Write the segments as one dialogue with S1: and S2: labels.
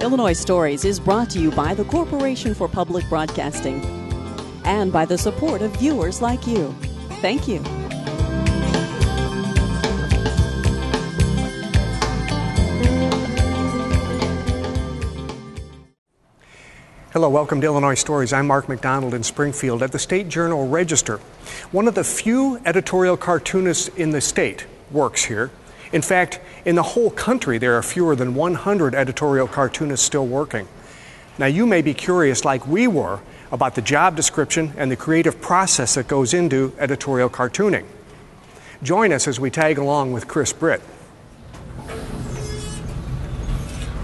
S1: Illinois Stories is brought to you by the Corporation for Public Broadcasting and by the support of viewers like you. Thank you.
S2: Hello, welcome to Illinois Stories. I'm Mark McDonald in Springfield at the State Journal-Register. One of the few editorial cartoonists in the state works here. In fact, in the whole country, there are fewer than 100 editorial cartoonists still working. Now, you may be curious, like we were, about the job description and the creative process that goes into editorial cartooning. Join us as we tag along with Britt.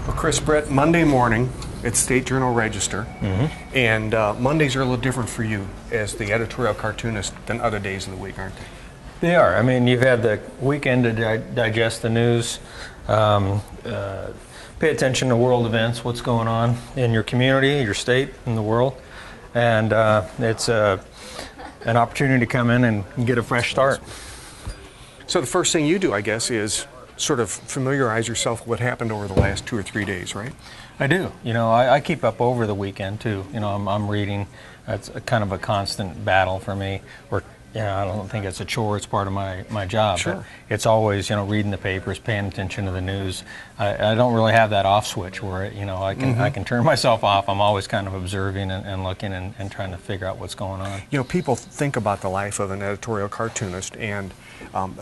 S2: Well, Britt, Monday morning, it's State Journal-Register, and Mondays are a little different for you as the editorial cartoonist than other days of the week, aren't they?
S3: They are. I mean, you've had the weekend to digest the news, pay attention to world events, what's going on in your community, your state, and the world, and it's an opportunity to come in and get a fresh start.
S2: So the first thing you do, I guess, is sort of familiarize yourself with what happened over the last 2 or 3 days, right?
S3: I do. You know, I keep up over the weekend, too. You know, I'm reading. It's kind of a constant battle for me. I don't think it's a chore. It's part of my job.
S2: Sure.
S3: But it's always, you know, reading the papers, paying attention to the news. I don't really have that off switch where, you know, I can turn myself off. I'm always kind of observing and looking and trying to figure out what's going on.
S2: You know, people think about the life of an editorial cartoonist, and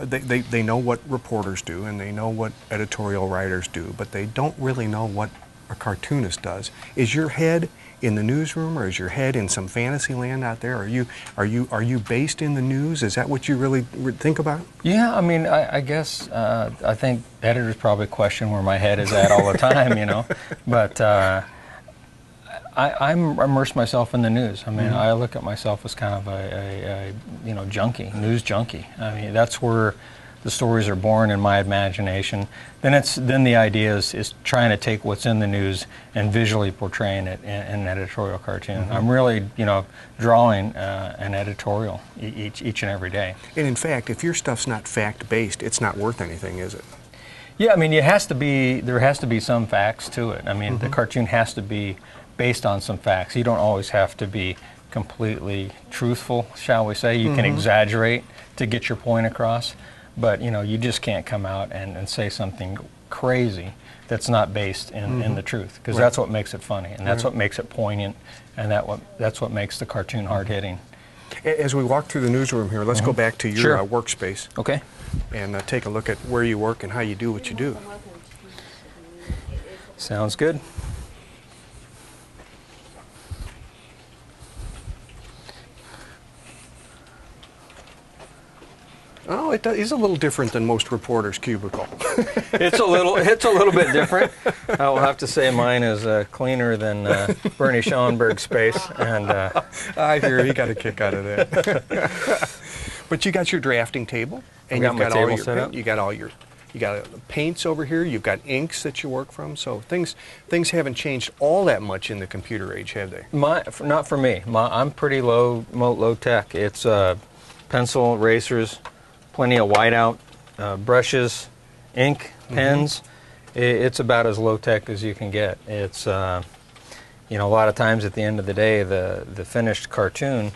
S2: they know what reporters do and they know what editorial writers do, but they don't really know what a cartoonist does. Is your head in the newsroom, or is your head in some fantasy land out there? Are you based in the news? Is that what you really think about?
S3: Yeah, I mean, I guess I think editors probably question where my head is at all the time, you know. But I immerse myself in the news. I mean, I look at myself as kind of a you know, news junkie. I mean, that's where the stories are born in my imagination. Then the idea is trying to take what's in the news and visually portraying it in an editorial cartoon. I'm really, you know, drawing an editorial each and every day.
S2: And in fact, if your stuff's not fact-based, it's not worth anything, is it?
S3: Yeah, I mean, there has to be some facts to it. I mean, the cartoon has to be based on some facts. You don't always have to be completely truthful, shall we say. You can exaggerate to get your point across. But, you know, you just can't come out and say something crazy that's not based in the truth, because that's what makes it funny, and that's what makes it poignant, and that's what makes the cartoon hard-hitting.
S2: As we walk through the newsroom here, let's go back to your workspace.
S3: Okay.
S2: And take a look at where you work and how you do what you do.
S3: Sounds good.
S2: Oh, it is a little different than most reporters' cubicle.
S3: It's a little bit different. I will have to say mine is cleaner than Bernie Schoenberg's space, and
S2: I hear he got a kick out of that. But you got your drafting table, and you've got all your
S3: set up.
S2: You got paints over here. You've got inks that you work from. So things haven't changed all that much in the computer age, have they?
S3: Not for me. I'm pretty low tech. It's pencil, erasers, plenty of whiteout, brushes, ink, pens. It's about as low-tech as you can get. It's, you know, a lot of times at the end of the day, the finished cartoon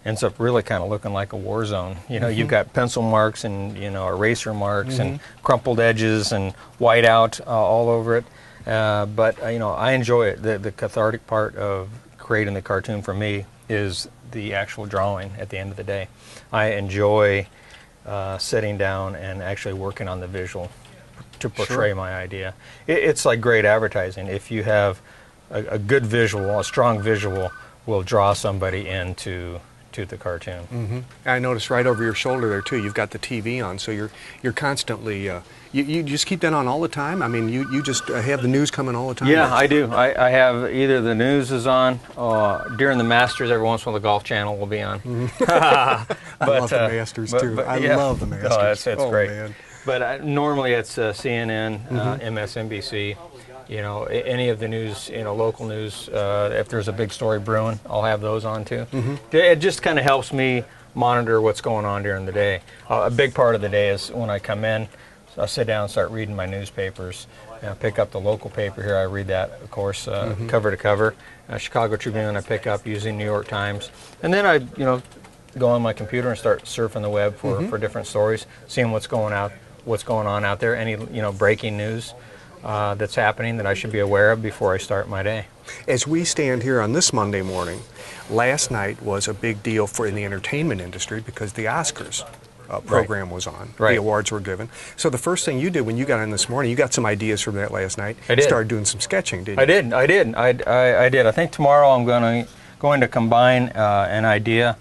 S3: ends up really kind of looking like a war zone. You know, you've got pencil marks and, you know, eraser marks and crumpled edges and whiteout all over it. But, you know, I enjoy it. The cathartic part of creating the cartoon for me is the actual drawing at the end of the day. I enjoy sitting down and actually working on the visual to portray my idea. It's like great advertising. If you have a good visual, a strong visual, will draw somebody into the cartoon.
S2: I noticed right over your shoulder there too, you've got the TV on, so you're constantly, you just keep that on all the time? I mean, you just have the news coming all the time?
S3: Yeah, I do. I have either the news is on, during the Masters, every once in a while the Golf Channel will be on.
S2: I love the Masters too. I love the Masters.
S3: Oh, it's great.
S2: Man.
S3: But normally it's CNN, MSNBC, you know, any of the news, you know, local news. If there's a big story brewing, I'll have those on too. It just kind of helps me monitor what's going on during the day. A big part of the day is when I come in, I sit down and start reading my newspapers. Pick up the local paper here. I read that, of course, cover to cover. Chicago Tribune I pick up using New York Times. And then I, go on my computer and start surfing the web for different stories, seeing what's going on out there, any breaking news that's happening that I should be aware of before I start my day.
S2: As we stand here on this Monday morning, last night was a big deal in the entertainment industry because the Oscars program was on.
S3: Right.
S2: The awards were given. So the first thing you did when you got in this morning, you got some ideas from that last night.
S3: I did.
S2: You started doing some sketching, didn't you?
S3: I did. I did. I think tomorrow I'm going to combine an idea.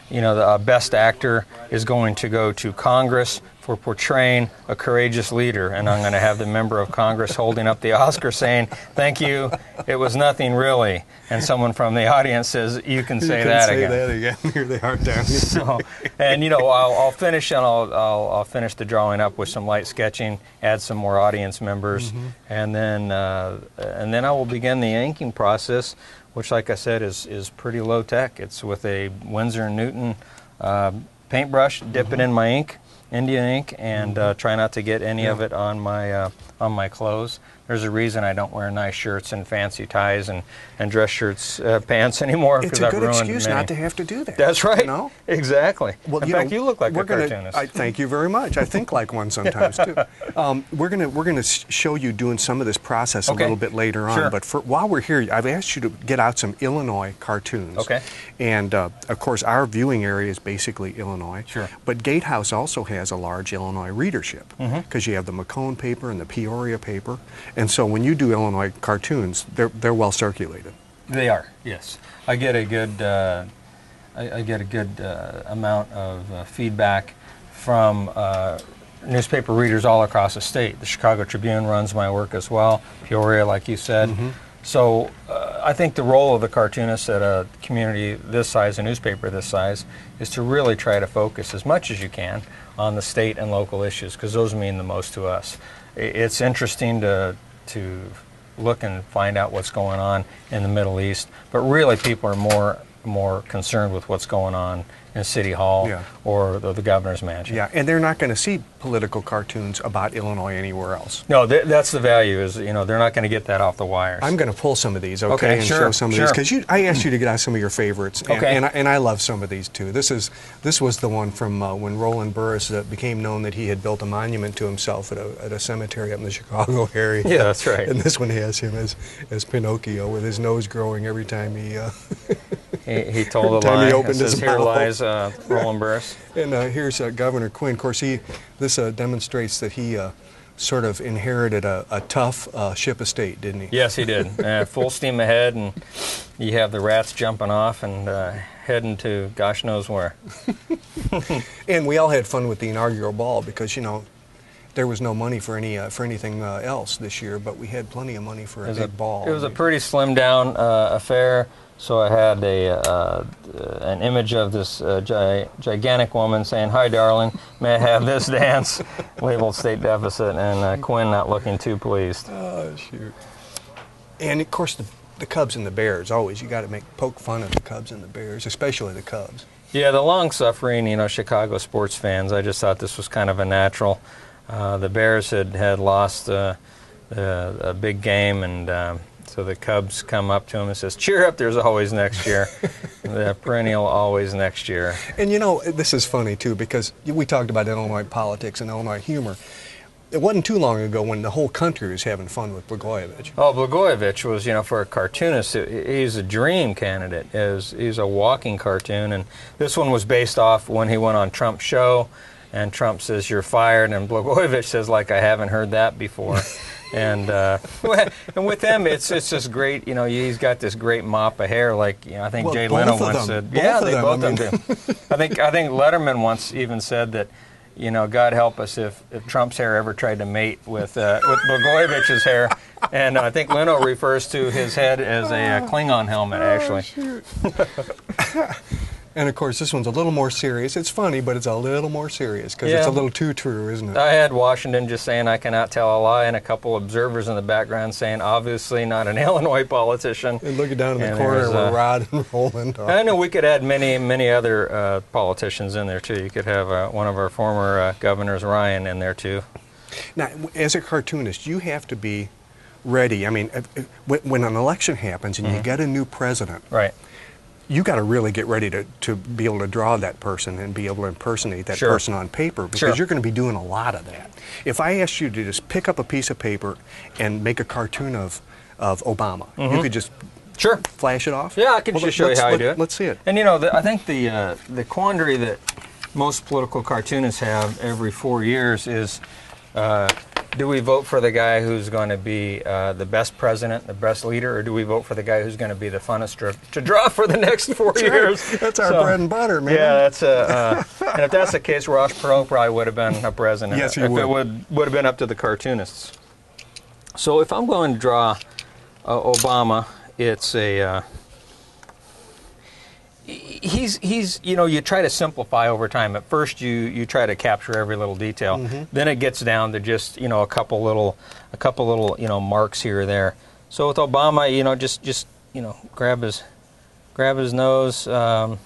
S3: The best actor is going to go to Congress for portraying a courageous leader, and I'm going to have the member of Congress holding up the Oscar saying, "Thank you, it was nothing really," and someone from the audience says, "You can say that again."
S2: That again. Here they are down here.
S3: So, and I'll finish and I'll finish the drawing up with some light sketching, add some more audience members, and then I will begin the inking process, which, like I said, is pretty low tech. It's with a Winsor & Newton paintbrush, dip it in my ink, India ink, and try not to get any of it on my clothes. There's a reason I don't wear nice shirts and fancy ties and dress shirts, pants anymore.
S2: It's a good excuse not to have to do that.
S3: That's right. Exactly.
S2: Well,
S3: in fact, you look like a cartoonist.
S2: Thank you very much. I think like one sometimes too. We're gonna show you doing some of this process a little bit later on.
S3: Sure.
S2: But while we're here, I've asked you to get out some Illinois cartoons.
S3: Okay.
S2: And of course, our viewing area is basically Illinois.
S3: Sure.
S2: But Gatehouse also has a large Illinois readership because you have the Macomb paper and the Peoria paper. And so when you do Illinois cartoons, they're well circulated.
S3: They are, yes. I get a good amount of feedback from newspaper readers all across the state. The Chicago Tribune runs my work as well. Peoria, like you said. So I think the role of the cartoonist at a community this size, a newspaper this size, is to really try to focus as much as you can on the state and local issues, because those mean the most to us. It's interesting to look and find out what's going on in the Middle East, but really people are more concerned with what's going on in City Hall or the governor's mansion.
S2: Yeah, and they're not going to see political cartoons about Illinois anywhere else.
S3: No, that's the value, is they're not going to get that off the wires.
S2: I'm going to pull some of these, and show some of these, because I asked you to get out some of your favorites, and I love some of these too. This was the one from when Roland Burris became known that he had built a monument to himself at a cemetery up in the Chicago area.
S3: Yeah, that's right.
S2: And this one has him as Pinocchio with his nose growing every time he
S3: he told a lie.
S2: He opened his
S3: Here
S2: mouth.
S3: lies Roland Burris.
S2: And here's Governor Quinn. Of course, this demonstrates that he sort of inherited a tough ship estate, didn't he?
S3: Yes, he did. Full steam ahead, and you have the rats jumping off and heading to gosh knows where.
S2: And we all had fun with the inaugural ball because, there was no money for anything else this year, but we had plenty of money for a big ball.
S3: It was a pretty slimmed down affair. So I had an image of this gigantic woman saying, "Hi, darling, may I have this dance?" labeled state deficit, and Quinn not looking too pleased.
S2: Oh, shoot. And, of course, the Cubs and the Bears, always. You got to poke fun at the Cubs and the Bears, especially the Cubs.
S3: Yeah, the long-suffering, Chicago sports fans, I just thought this was kind of a natural. The Bears had lost a big game, and so the Cubs come up to him and says, "Cheer up, there's always next year." The perennial always next year.
S2: And this is funny too, because we talked about Illinois politics and Illinois humor. It wasn't too long ago when the whole country was having fun with Blagojevich.
S3: Oh, Blagojevich was, for a cartoonist, he's a dream candidate. He's a walking cartoon, and this one was based off when he went on Trump's show, and Trump says, "You're fired," and Blagojevich says, like, "I haven't heard that before." And with them, it's just great. He's got this great mop of hair, like I think Jay Leno once said.
S2: Yeah,
S3: they both of them do. I think Letterman once even said that, God help us if Trump's hair ever tried to mate with Blagojevich's hair. And I think Leno refers to his head as a Klingon helmet, actually.
S2: And, of course, this one's a little more serious. It's funny, but it's a little more serious because it's a little too true, isn't it?
S3: I had Washington just saying, "I cannot tell a lie," and a couple observers in the background saying, "Obviously not an Illinois politician."
S2: And looking down in the corner where Rod and Roland are.
S3: I know we could add many other politicians in there, too. You could have one of our former governors, Ryan, in there, too.
S2: Now, as a cartoonist, you have to be ready. I mean, when an election happens and you get a new president,
S3: Right.
S2: you got to really get ready to be able to draw that person and be able to impersonate that
S3: Sure.
S2: person on paper, because
S3: Sure.
S2: you're going to be doing a lot of that. If I asked you to just pick up a piece of paper and make a cartoon of Obama, you could just
S3: Sure.
S2: flash it off?
S3: Yeah, I can just show you how I do it.
S2: Let's see it.
S3: And you know, I think the quandary that most political cartoonists have every 4 years is, do we vote for the guy who's going to be the best president, the best leader, or do we vote for the guy who's going to be the funnest to draw for the next 4 years?
S2: Right. That's our bread and butter, man.
S3: Yeah, that's and if that's the case, Ross Perot probably would have been a president.
S2: Yes, he
S3: if
S2: would.
S3: It would have been up to the cartoonists. So if I'm going to draw Obama, it's a he's you know, you try to simplify over time. At first you try to capture every little detail. Then it gets down to just, you know, a couple little you know, marks here or there. So with Obama, you know, just you know, grab his nose. And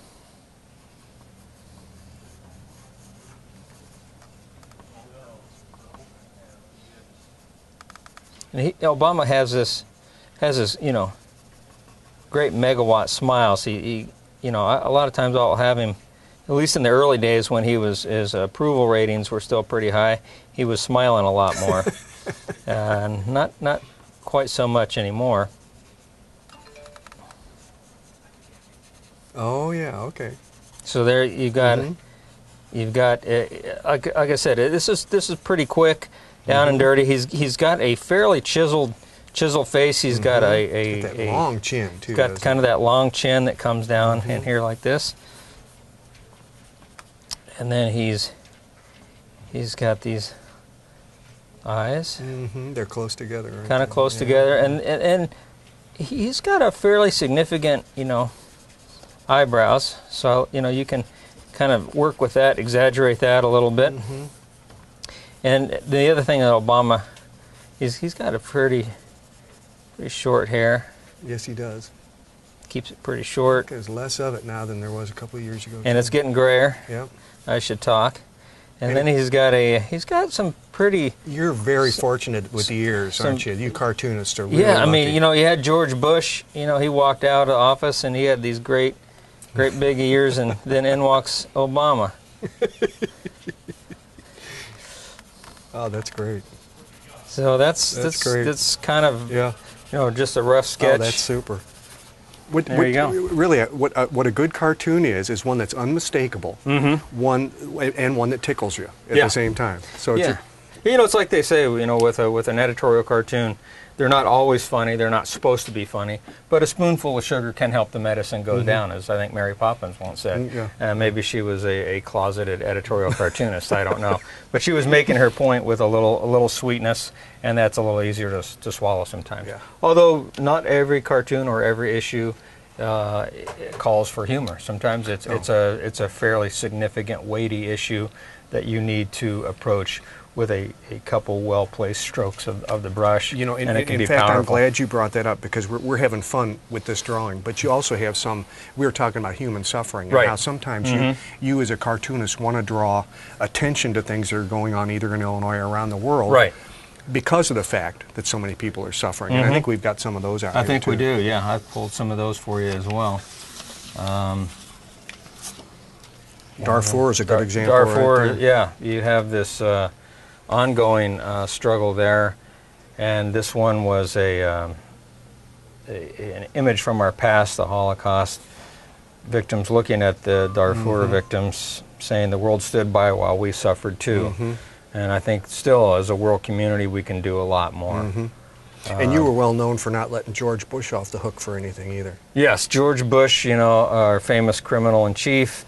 S3: Obama has this, you know, great megawatt smile. So he you know, a lot of times I'll have him, at least in the early days when his approval ratings were still pretty high, he was smiling a lot more. Not quite so much anymore.
S2: Oh yeah, okay.
S3: So there you got you've got like I said, this is pretty quick, down and dirty. He's got a fairly chiseled face. He's got
S2: that long chin too.
S3: Got kind of that long chin that comes down in here like this, and then he's got these eyes.
S2: They're close together.
S3: Kind of close together, and he's got a fairly significant, you know, eyebrows. So you know, you can kind of work with that, exaggerate that a little bit. And the other thing that Obama, he's got a pretty short hair.
S2: Yes, he does.
S3: Keeps it pretty short.
S2: There's less of it now than there was a couple of years ago.
S3: And it's getting grayer.
S2: Yep.
S3: I should talk. And then he's got some pretty.
S2: You're very fortunate with the ears, aren't you? You cartoonists are really
S3: Yeah, I mean,
S2: lucky.
S3: you know, you had George Bush. You know, he walked out of office and he had these great big ears, and then in walks Obama.
S2: Oh, that's great.
S3: So that's
S2: great.
S3: That's kind of,
S2: Yeah.
S3: you know, just a rough sketch.
S2: Oh, that's super.
S3: There you go.
S2: Really, what a good cartoon is one that's unmistakable, one that tickles you at the same time. So
S3: Yeah. You know, it's like they say, you know, with an editorial cartoon, they're not always funny, they're not supposed to be funny, but a spoonful of sugar can help the medicine go down, as I think Mary Poppins once said. Maybe she was a closeted editorial cartoonist, I don't know. But she was making her point with a little sweetness, and that's a little easier to swallow sometimes.
S2: Yeah.
S3: Although not every cartoon or every issue calls for humor. Sometimes it's a fairly significant, weighty issue that you need to approach with a couple well-placed strokes of the brush.
S2: You know,
S3: and it can be
S2: in fact,
S3: powerful.
S2: I'm glad you brought that up, because we're having fun with this drawing. But you also have we were talking about human suffering, and
S3: Right.
S2: how sometimes you as a cartoonist want to draw attention to things that are going on either in Illinois or around the world.
S3: Right.
S2: Because of the fact that so many people are suffering. And I think we've got some of those out
S3: I
S2: here,
S3: think we
S2: too.
S3: do, yeah. I've pulled some of those for you as well.
S2: Darfur is a good example.
S3: Darfur,
S2: right there.
S3: yeah. You have this ongoing struggle there, and this one was an image from our past, the Holocaust victims looking at the Darfur victims, saying the world stood by while we suffered too. And I think still, as a world community, we can do a lot more.
S2: And you were well known for not letting George Bush off the hook for anything either.
S3: Yes, George Bush, you know, our famous criminal in chief.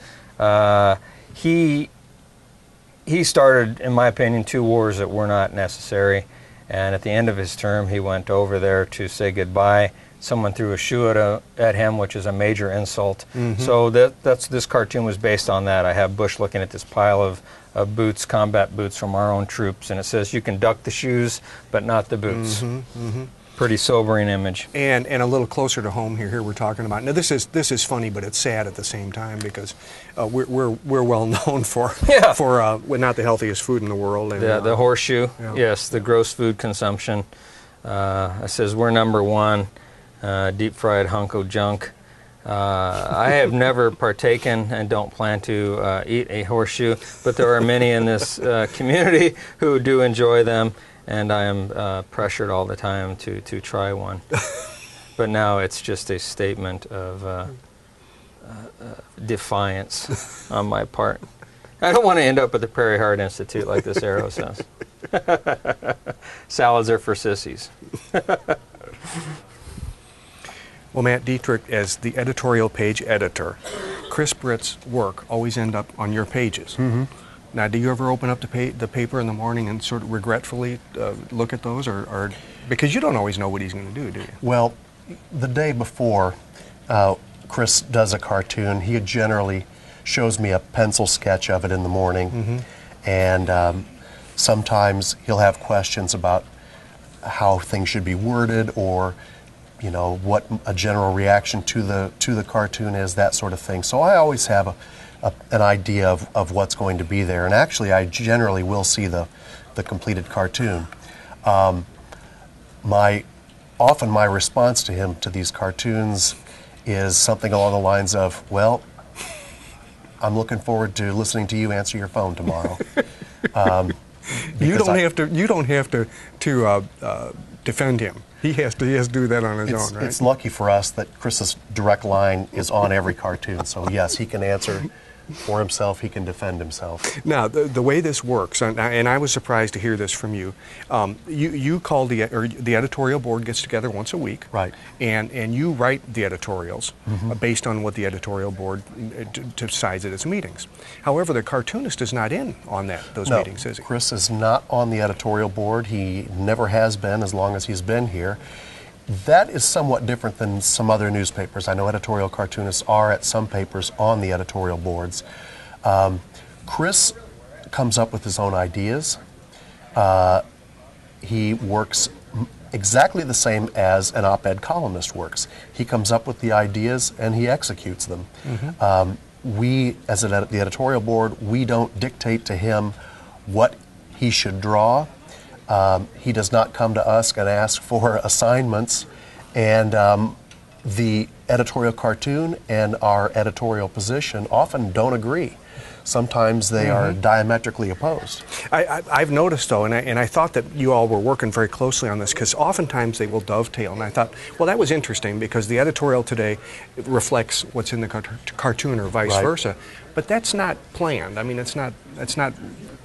S3: He started, in my opinion, 2 wars that were not necessary. And at the end of his term, he went over there to say goodbye. Someone threw a shoe at him, which is a major insult. So this cartoon was based on that. I have Bush looking at this pile of boots, combat boots from our own troops, and it says, "You can duck the shoes, but not the boots." pretty sobering image.
S2: And a little closer to home here we're talking about. Now this is funny, but it's sad at the same time because we're well known for not the healthiest food in the world. And,
S3: the horseshoe,
S2: yeah.
S3: yes, the gross food consumption. It says we're number one, deep fried hunk of junk. I have never partaken and don't plan to eat a horseshoe, but there are many in this community who do enjoy them, and I am pressured all the time to try one. But now it's just a statement of defiance on my part. I don't want to end up at the Prairie Heart Institute like this arrow says. Salads are for sissies.
S2: Well, Matt Dietrich, as the editorial page editor, Chris Britt's work always end up on your pages.
S4: Mm-hmm.
S2: Now, do you ever open up the paper in the morning and sort of regretfully look at those, or because you don't always know what he's going to do you?
S4: Well, the day before Chris does a cartoon, he generally shows me a pencil sketch of it in the morning,
S2: mm-hmm.
S4: and sometimes he'll have questions about how things should be worded, or what a general reaction to the cartoon is, that sort of thing. So I always have an idea of what's going to be there, and actually I generally will see the completed cartoon. Often my response to him to these cartoons is something along the lines of, well, I'm looking forward to listening to you answer your phone tomorrow.
S2: You don't have to defend him. He has to do that on his own, right?
S4: It's lucky for us that Chris's direct line is on every cartoon. So yes, he can answer for himself. He can defend himself.
S2: Now, the way this works, and I was surprised to hear this from you. You call the editorial board gets together once a week,
S4: right?
S2: And you write the editorials
S4: mm-hmm.
S2: Based on what the editorial board decides at its meetings. However, the cartoonist is not in on those meetings, is he?
S4: Chris is not on the editorial board. He never has been as long as he's been here. That is somewhat different than some other newspapers. I know editorial cartoonists are at some papers on the editorial boards. Chris comes up with his own ideas. He works exactly the same as an op-ed columnist works. He comes up with the ideas and he executes them.
S2: Mm-hmm.
S4: We, as the editorial board, we don't dictate to him what he should draw. He does not come to us and ask for assignments, and the editorial cartoon and our editorial position often don't agree. Sometimes they are diametrically opposed.
S2: I've noticed, though, and I thought that you all were working very closely on this, because oftentimes they will dovetail, and I thought, well, that was interesting, because the editorial today reflects what's in the cartoon or vice versa, but that's not planned. I mean, it's not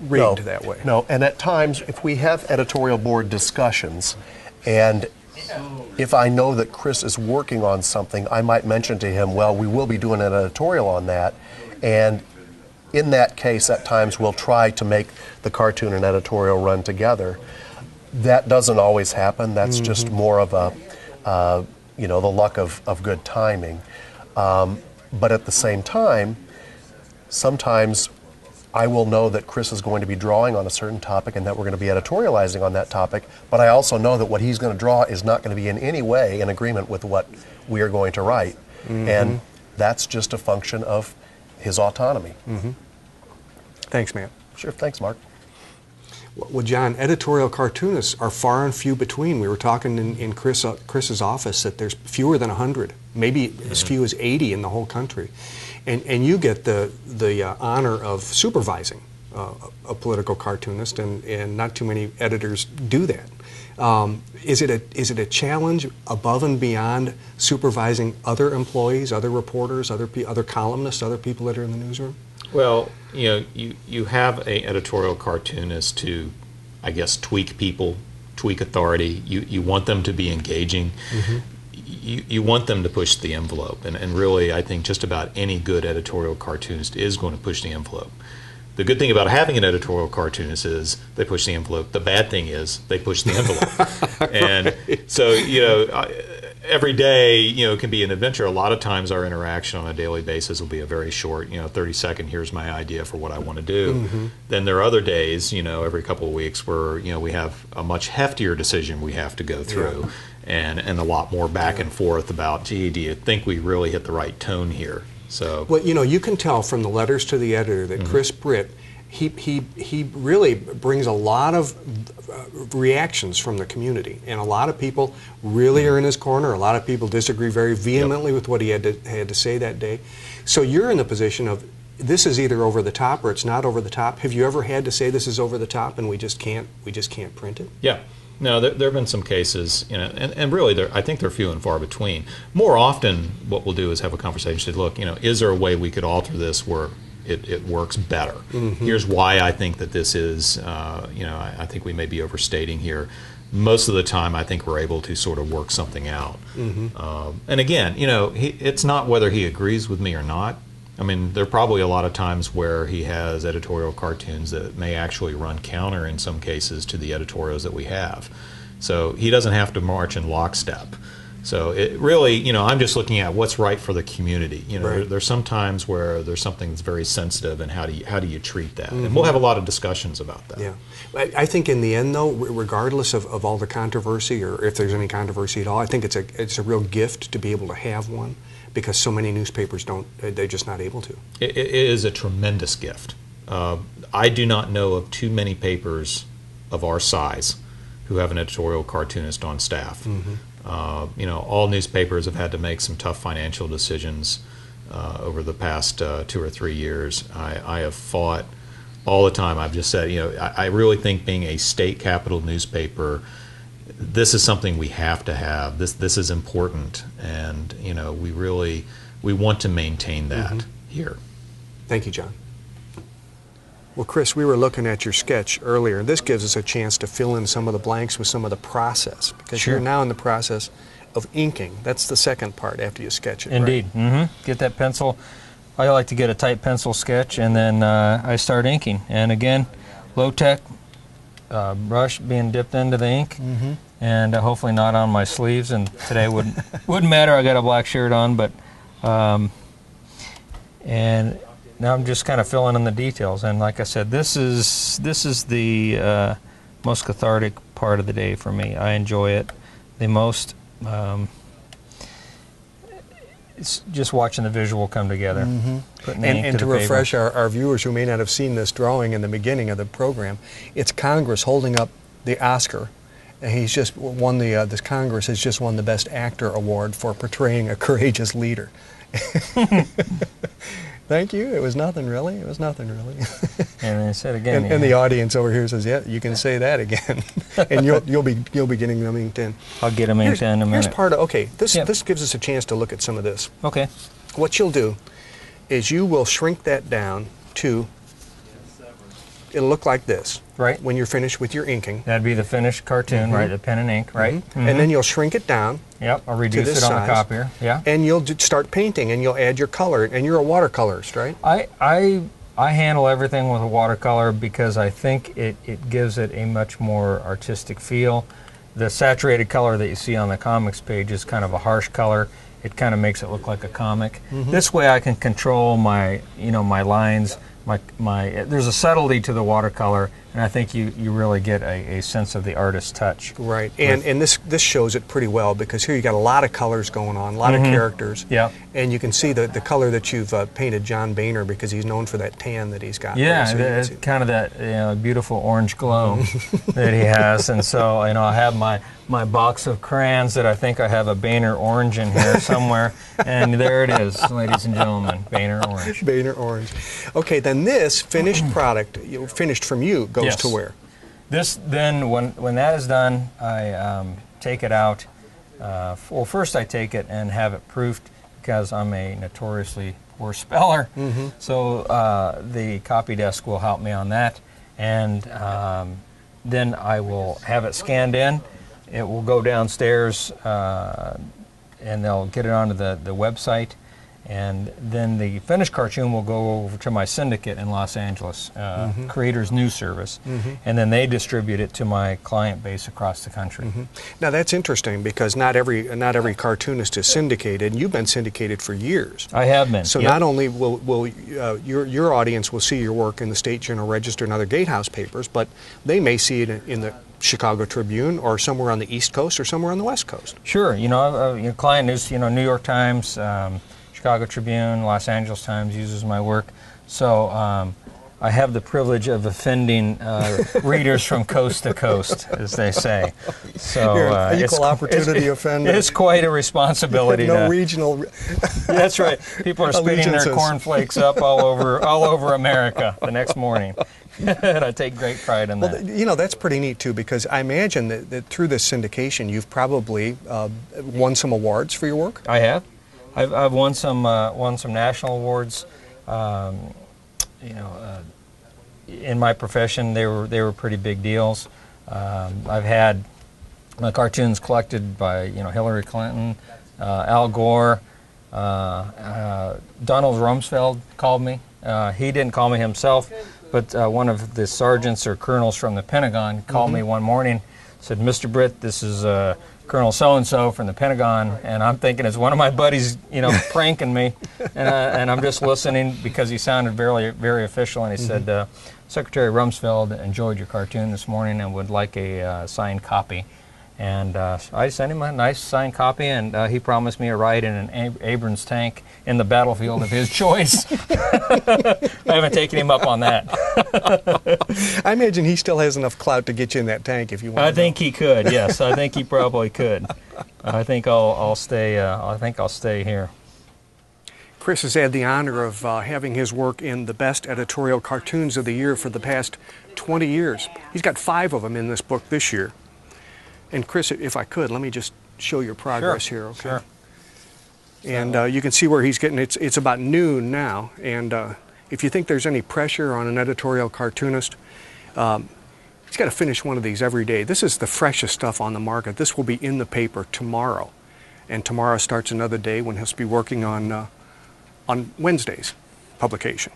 S2: rigged that way.
S4: No, and at times, if we have editorial board discussions, and if I know that Chris is working on something, I might mention to him, well, we will be doing an editorial on that, and in that case, at times, we'll try to make the cartoon and editorial run together. That doesn't always happen. That's just more of the luck of good timing. But at the same time, sometimes I will know that Chris is going to be drawing on a certain topic and that we're going to be editorializing on that topic, but I also know that what he's going to draw is not going to be in any way in agreement with what we are going to write. And that's just a function of his autonomy.
S2: Thanks, Matt.
S4: Sure, thanks, Mark.
S2: Well, John, editorial cartoonists are far and few between. We were talking in Chris's office that there's fewer than 100, maybe as few as 80 in the whole country. And you get the honor of supervising a political cartoonist, and not too many editors do that. Is it a challenge above and beyond supervising other employees, other reporters, other columnists, other people that are in the newsroom?
S5: Well, you have an editorial cartoonist to, I guess, tweak people, tweak authority. You want them to be engaging. You want them to push the envelope. And really, I think just about any good editorial cartoonist is going to push the envelope. The good thing about having an editorial cartoonist is they push the envelope. The bad thing is they push the envelope. And so, every day, can be an adventure. A lot of times our interaction on a daily basis will be a very short, 30-second, here's my idea for what I want to do. Then there are other days, every couple of weeks where, we have a much heftier decision we have to go through and a lot more back and forth about, gee, do you think we really hit the right tone here? So,
S2: well, you can tell from the letters to the editor that Chris Britt, he really brings a lot of reactions from the community, and a lot of people really are in his corner. A lot of people disagree very vehemently with what he had to say that day. So you're in the position of, this is either over the top or it's not over the top. Have you ever had to say this is over the top and we just can't print it?
S5: Yeah. No, there have been some cases, and really, I think they're few and far between. More often, what we'll do is have a conversation. Say, look, is there a way we could alter this where it works better? Here's why I think that this is, I think we may be overstating here. Most of the time, I think we're able to sort of work something out. And again, it's not whether he agrees with me or not. I mean, there are probably a lot of times where he has editorial cartoons that may actually run counter in some cases to the editorials that we have. So he doesn't have to march in lockstep. So it really, I'm just looking at what's right for the community. There's some times where there's something that's very sensitive, and how do you treat that? And we'll have a lot of discussions about that.
S2: Yeah, I think in the end, though, regardless of all the controversy, or if there's any controversy at all, I think it's a real gift to be able to have one, because so many newspapers they're just not able to.
S5: It is a tremendous gift. I do not know of too many papers of our size who have an editorial cartoonist on staff. All newspapers have had to make some tough financial decisions over the past 2 or 3 years. I have fought all the time. I've just said, I really think being a state capital newspaper, this is something we have to have. This is important, and we want to maintain that here.
S2: Thank you, John. Well, Chris, we were looking at your sketch earlier. This gives us a chance to fill in some of the blanks with some of the process, because you're now in the process of inking. That's the second part after you sketch it.
S3: Indeed.
S2: Right?
S3: Get that pencil. I like to get a tight pencil sketch, and then I start inking. And again, low-tech brush being dipped into the ink, and hopefully not on my sleeves. And today wouldn't matter. I got a black shirt on, but and now I'm just kind of filling in the details. And like I said, this is the most cathartic part of the day for me. I enjoy it the most. It's just watching the visual come together. Putting the ink
S2: and to
S3: the
S2: refresh
S3: paper.
S2: our viewers who may not have seen this drawing in the beginning of the program, it's Congress holding up the Oscar. And he's just won this Congress has just won the Best Actor award for portraying a courageous leader. Thank you. It was nothing really. It was nothing really.
S3: And I said again.
S2: And the audience over here says, "Yeah, you can say that again." And you'll be getting them inked in.
S3: I'll get them inked in a minute.
S2: Here's part of this gives us a chance to look at some of this.
S3: Okay.
S2: What you'll do is you will shrink that down to, it'll look like this.
S3: Right.
S2: When you're finished with your inking.
S3: That'd be the finished cartoon, right? The pen and ink, right?
S2: And then you'll shrink it down.
S3: Yep. I'll reduce it on
S2: size,
S3: the copier. Yeah.
S2: And you'll start painting, and you'll add your color. And you're a watercolorist, right?
S3: I handle everything with a watercolor because I think it gives it a much more artistic feel. The saturated color that you see on the comics page is kind of a harsh color. It kind of makes it look like a comic. This way I can control my lines. There's a subtlety to the watercolor, and I think you really get a sense of the artist's touch.
S2: Right, and this shows it pretty well, because here you got a lot of colors going on, a lot of characters.
S3: Yeah.
S2: And you can see the color that you've painted John Boehner, because he's known for that tan that he's got.
S3: Yeah,
S2: So
S3: kind of that beautiful orange glow that he has. And so I have my box of crayons that I think I have a Boehner orange in here somewhere. And there it is, ladies and gentlemen, Boehner orange.
S2: Boehner orange. Okay, then this finished product, finished from you, goes to where?
S3: This then, when that is done, I take it out. Well, first I take it and have it proofed, because I'm a notoriously poor speller. So the copy desk will help me on that. And then I will have it scanned in. It will go downstairs, and they'll get it onto the website. And then the finished cartoon will go over to my syndicate in Los Angeles, Creators News Service, and then they distribute it to my client base across the country.
S2: Now that's interesting because not every cartoonist is syndicated, and you've been syndicated for years.
S3: I have been.
S2: So not only will your audience will see your work in the State Journal Register and other Gatehouse papers, but they may see it in the Chicago Tribune or somewhere on the East Coast or somewhere on the West Coast.
S3: Sure. Your client news, New York Times, Chicago Tribune, Los Angeles Times uses my work. So I have the privilege of offending readers from coast to coast, as they say. So
S2: You're an equal opportunity offender.
S3: It's quite a responsibility.
S2: No regional.
S3: That's right. People are spitting their cornflakes up all over America the next morning. And I take great pride in that.
S2: Well, that's pretty neat too, because I imagine that through this syndication, you've probably won some awards for your work.
S3: I have. I've won some national awards. In my profession, they were pretty big deals. I've had my cartoons collected by Hillary Clinton, Al Gore, Donald Rumsfeld called me. He didn't call me himself, but one of the sergeants or colonels from the Pentagon called me one morning. Said, "Mr. Britt, this is Colonel so-and-so from the Pentagon," and I'm thinking it's one of my buddies, pranking me, and I'm just listening because he sounded very, very official, and he said, "Secretary Rumsfeld enjoyed your cartoon this morning and would like a signed copy." And I sent him a nice signed copy, and he promised me a ride in an Abrams tank in the battlefield of his choice. I haven't taken him up on that.
S2: I imagine he still has enough clout to get you in that tank if you want.
S3: I think he could. Yes, I think he probably could. I think I'll stay. I think I'll stay here.
S2: Chris has had the honor of having his work in the best editorial cartoons of the year for the past 20 years. He's got 5 of them in this book this year. And Chris, if I could, let me just show your progress here, okay?
S3: Sure.
S2: And you can see where he's getting, it's about noon now, and if you think there's any pressure on an editorial cartoonist, he's got to finish one of these every day. This is the freshest stuff on the market. This will be in the paper tomorrow, and tomorrow starts another day when he'll be working on Wednesday's publication.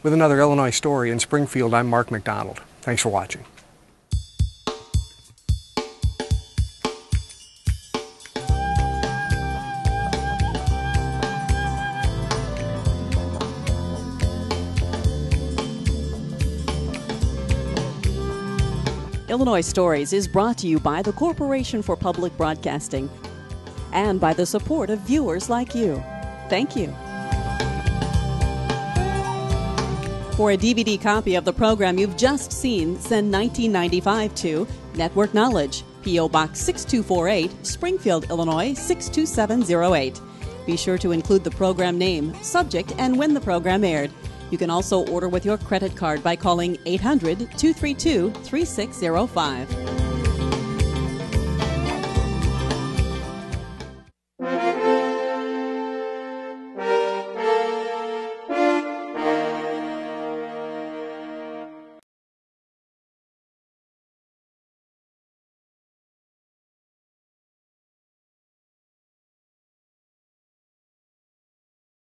S2: With another Illinois Story in Springfield, I'm Mark McDonald. Thanks for watching.
S1: Illinois Stories is brought to you by the Corporation for Public Broadcasting and by the support of viewers like you. Thank you. For a DVD copy of the program you've just seen, send $19.95 to Network Knowledge, P.O. Box 6248, Springfield, Illinois 62708. Be sure to include the program name, subject, and when the program aired. You can also order with your credit card by calling 800-232-3605.